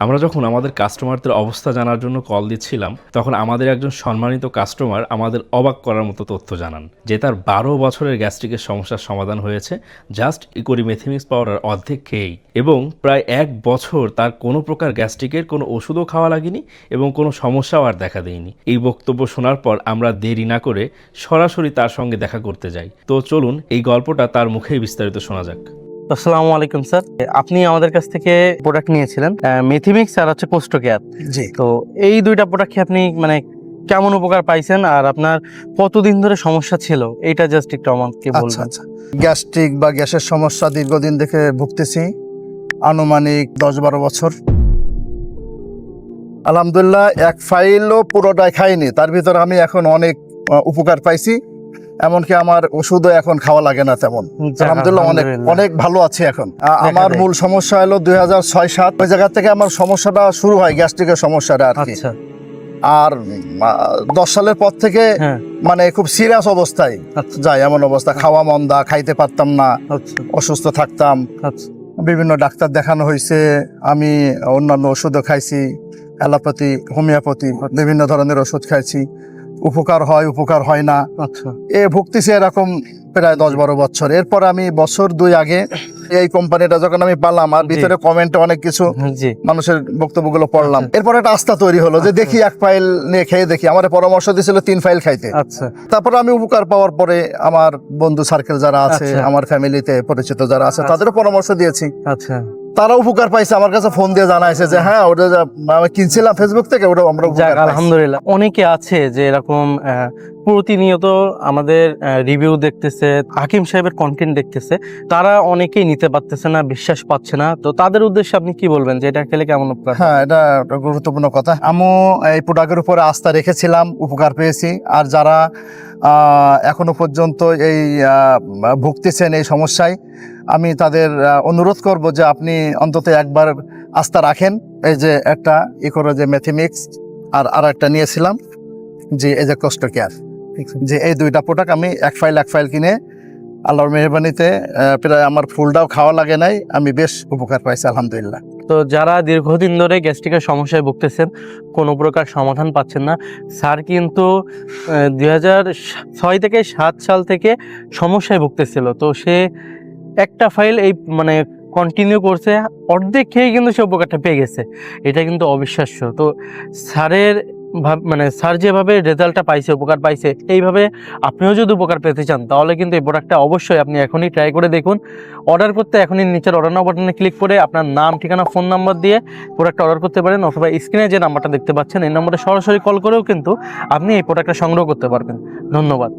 আমরা যখন আমাদের কাস্টমারদের অবস্থা জানার জন্য কল দিচ্ছিলাম, তখন আমাদের একজন সম্মানিত কাস্টমার আমাদের অবাক করার মতো তথ্য জানান যে তার 12 বছরের গ্যাস্ট্রিকের সমস্যার সমাধান হয়েছে জাস্ট ইকোরিমেথিমিক্স পাউডার অর্ধেক খেয়েই, এবং প্রায় 1 বছর তার কোনো প্রকার গ্যাস্ট্রিকের কোনো ওষুধও খাওয়া লাগেনি এবং কোনো সমস্যাও আর দেখা দেয়নি। এই বক্তব্য শোনার পর আমরা দেরি না করে সরাসরি তার সঙ্গে দেখা করতে যাই। তো চলুন এই গল্পটা তার মুখেই বিস্তারিত শোনা যাক। আসসালামু আলাইকুম স্যার, আপনি আমাদের কাছ থেকে প্রোডাক্ট নিয়েছিলেন মেথিমিক্স আর হচ্ছে কোস্টো কেয়ার। জি, তো এই দুইটা প্রোডাক্ট খেয়ে আপনি কেমন উপকার পাইছেন আর আপনার কতদিন ধরে সমস্যা ছিল এইটা জাস্ট একটু আমাকে আচ্ছা বলবেন। আচ্ছা। গ্যাস্ট্রিক বা গ্যাসের সমস্যা দীর্ঘদিন থেকে ভুগতেছি, আনুমানিক 10-12 বছর। আলহামদুলিল্লাহ, এক ফাইলও পুরোটাই খাইনি, তার ভিতরে আমি এখন অনেক উপকার পাইছি। এমনকি আমার ওষুধও এখন খাওয়া লাগে না তেমন। আলহামদুলিল্লাহ, অনেক অনেক ভালো আছে এখন। আমার মূল সমস্যা হলো 2006-07, ওই জায়গা থেকে আমার সমস্যাটা শুরু হয়, গ্যাস্ট্রিকের সমস্যাটা আর কি। আচ্ছা আর 10 সালের পর থেকে হ্যাঁ খুব সিরিয়াস অবস্থায় আচ্ছা যায়, এমন অবস্থা, খাওয়া মন্দা, খাইতে পারতাম না, আচ্ছা অসুস্থ থাকতাম। আচ্ছা বিভিন্ন ডাক্তার দেখানো হয়েছে, আমি অন্যান্য ওষুধও খাইছি, অ্যালোপ্যাথি, হোমিওপ্যাথি, বিভিন্ন ধরনের ওষুধ খাইছি। উপকার হয়, উপকার হয় না, আচ্ছা ভুগতেছি এরকম প্রায় 10-12 বছর। এরপর আমি বছর 2 আগে এই কোম্পানিটা যখন আমি পালাম, আর ভিতরে কমেন্টে অনেক কিছু জি মানুষের বক্তব্যগুলো পড়লাম, এরপর একটা আস্থা তৈরি হলো যে দেখি 1 ফাইল নিয়ে খেয়ে দেখি। আমার পরামর্শ দিয়েছিল 3 ফাইল খাইতে। আচ্ছা তারপরে আমি উপকার পাওয়ার পরে আমার বন্ধু সার্কেল যারা আছে, আচ্ছা। আমার ফ্যামিলিতে পরিচিত যারা আছে, তাদেরও পরামর্শ দিয়েছি, আচ্ছা তারা উপকার পাইছে। আমার কাছে ফোন দিয়ে জানাইছে যে হ্যাঁ, ওটা আমি কিনছিলাম ফেসবুক থেকে, ওটা আমরা উপকার যাক পাইছি। আলহামদুলিল্লাহ। অনেকে আছে যে এরকম প্রতিনিয়ত আমাদের রিভিউ দেখতেছে, হাকিম সাহেবের কন্টেন্ট দেখতেছে, তারা অনেকেই নিতে পারতেছে না, বিশ্বাস পাচ্ছে না। তো তাদের উদ্দেশ্যে আপনি কি বলবেন যে এটা খেলে কেমন উপকার? হ্যাঁ, এটা একটা গুরুত্বপূর্ণ কথা। আমি এই প্রোডাক্টের উপরে আস্থা রেখেছিলাম, উপকার পেয়েছি। আর যারা এখনো পর্যন্ত এই ভুগতেছেন এই সমস্যায়, আমি তাদের অনুরোধ করব যে আপনি অন্তত একবার আস্থা রাখেন। এই যে একটা যে মেথিমিক্স, আর একটা নিয়েছিলাম যে এই যে কোস্টো কেয়ার, যে এই দুইটা প্রোডাক্ট আমি এক ফাইল কিনে আল্লাহর মেহরবানিতে প্রায় আমার ফুলটাও খাওয়া লাগে নাই, আমি বেশ উপকার পাইছি আলহামদুলিল্লাহ। তো যারা দীর্ঘদিন ধরে গ্যাস্ট্রিকের সমস্যায় ভুগতেছেন, কোনো প্রকার সমাধান পাচ্ছেন না, স্যার কিন্তু 2006 থেকে 7 সাল থেকে সমস্যায় ভুগতেছিল। তো সে একটা ফাইল এই কন্টিনিউ করছে, অর্ধেক খেয়ে কিন্তু সে উপকারটা পেয়ে গেছে। এটা কিন্তু অবিশ্বাস্য। তো স্যারের স্যার যেভাবে রেজাল্টটা পাইছে, উপকার পাইছে, এইভাবে আপনিও যদি উপকার পেতে চান তাহলে কিন্তু এই প্রোডাক্টটা অবশ্যই আপনি এখনই ট্রাই করে দেখুন। অর্ডার করতে এখনই নিচের অর্ডার নাও বাটনে ক্লিক করে আপনার নাম, ঠিকানা, ফোন নাম্বার দিয়ে প্রোডাক্টটা অর্ডার করতে পারেন, অথবা স্ক্রিনে যে নাম্বারটা দেখতে পাচ্ছেন এই নম্বরে সরাসরি কল করেও কিন্তু আপনি এই প্রোডাক্টটা সংগ্রহ করতে পারবেন। ধন্যবাদ।